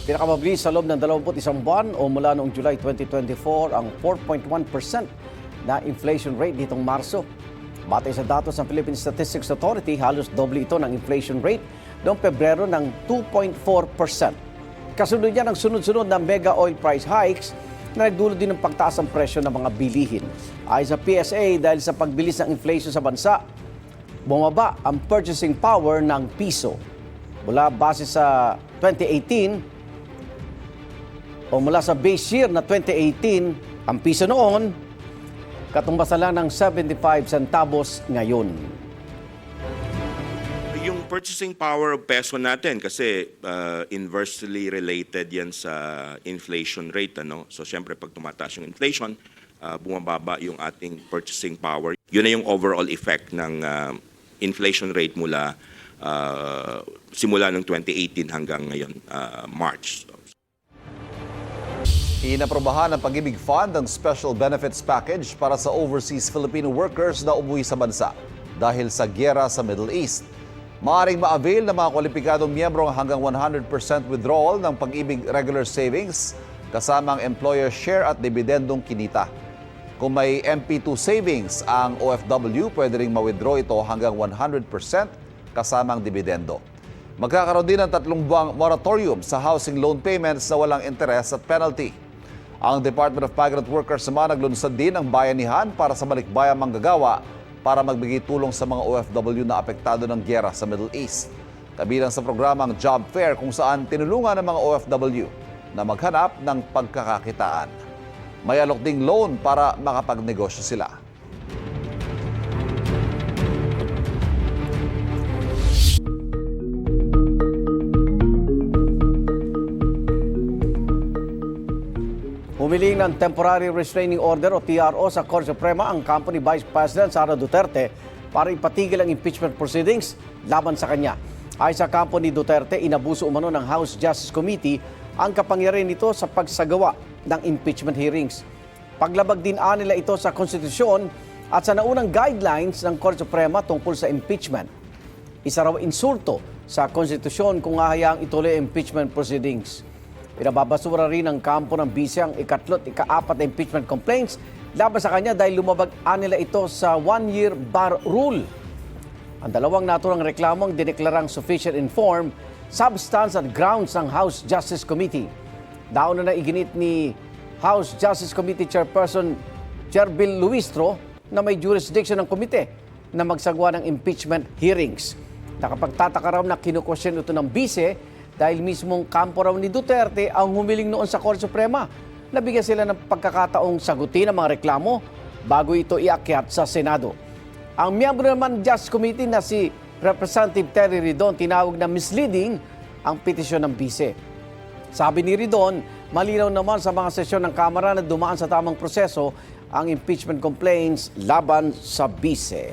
Pinakamabilis sa loob ng 21 buwan o mula noong July 2024 ang 4.1% na inflation rate ditong Marso. Batay sa datos ng Philippine Statistics Authority, halos doble ito ng inflation rate noong Pebrero ng 2.4%. Kasunod niya ng sunod-sunod na mega oil price hikes na nagdulot din ng pagtaas ng presyo ng mga bilihin. Ayon sa PSA, dahil sa pagbilis ng inflation sa bansa, bumaba ang purchasing power ng piso. Mula base sa 2018 o mula sa base year na 2018, ang piso noon katumbas na lang ng 75 centavos ngayon. Yung purchasing power of peso natin kasi inversely related yan sa inflation rate. So siyempre pag tumataas yung inflation, bumababa yung ating purchasing power. Yun na yung overall effect ng inflation rate mula simula ng 2018 hanggang ngayon, March. Inaprobahan ng Pag-ibig Fund ang Special Benefits Package para sa overseas Filipino workers na umuwi sa bansa dahil sa gyera sa Middle East. Maaaring ma-avail ng mga kwalipikadong miyembro hanggang 100% withdrawal ng Pag-ibig Regular Savings kasamang employer share at dibidendong kinita. Kung may MP2 savings ang OFW, pwede ring ma-withdraw ito hanggang 100% kasamang dibidendo. Magkakaroon din ng 3 buwang moratorium sa housing loan payments na walang interest at penalty. Ang Department of Migrant Workers naman naglunsad din ng bayanihan para sa balikbayang manggagawa para magbigay tulong sa mga OFW na apektado ng gyera sa Middle East. Kabilang sa programang Job Fair kung saan tinulungan ng mga OFW na maghanap ng pagkakakitaan. May alok ding loan para makapagnegosyo sila. Humiling ng Temporary Restraining Order o TRO sa Korte Suprema ang company Vice President Sara Duterte para ipatigil ang impeachment proceedings laban sa kanya. Ayon sa kampo ni Duterte, inabuso umano ng House Justice Committee ang kapangyarihan nito sa pagsagawa ng impeachment hearings. Paglabag din nila ito sa konstitusyon at sa naunang guidelines ng Korte Suprema tungkol sa impeachment. Isa raw insulto sa konstitusyon kung hahayaang ituloy ang impeachment proceedings. Pinababasura rin ng kampo ng bise ang ika-3 at ika-4 na impeachment complaints laban sa kanya dahil lumabag nila ito sa 1-year bar rule. Ang dalawang naturang reklamong dineklarang sufficient in form, substance at grounds ng House Justice Committee. Daon na iginit ni House Justice Committee Chairperson Jerbil Luistro na may jurisdiction ng komite na magsagawa ng impeachment hearings. Nakapagtataka raw na kinukwestiyon ito ng bise dahil mismong kampo raw ni Duterte ang humiling noon sa Korte Suprema. Nabigyan sila ng pagkakataong sagutin ang mga reklamo bago ito iakyat sa Senado. Ang miyembro naman ng Justice Committee na si Representative Terry Ridon tinawag na misleading ang petisyon ng bise. Sabi ni Ridon, malinaw naman sa mga sesyon ng Kamara na dumaan sa tamang proseso ang impeachment complaints laban sa bise.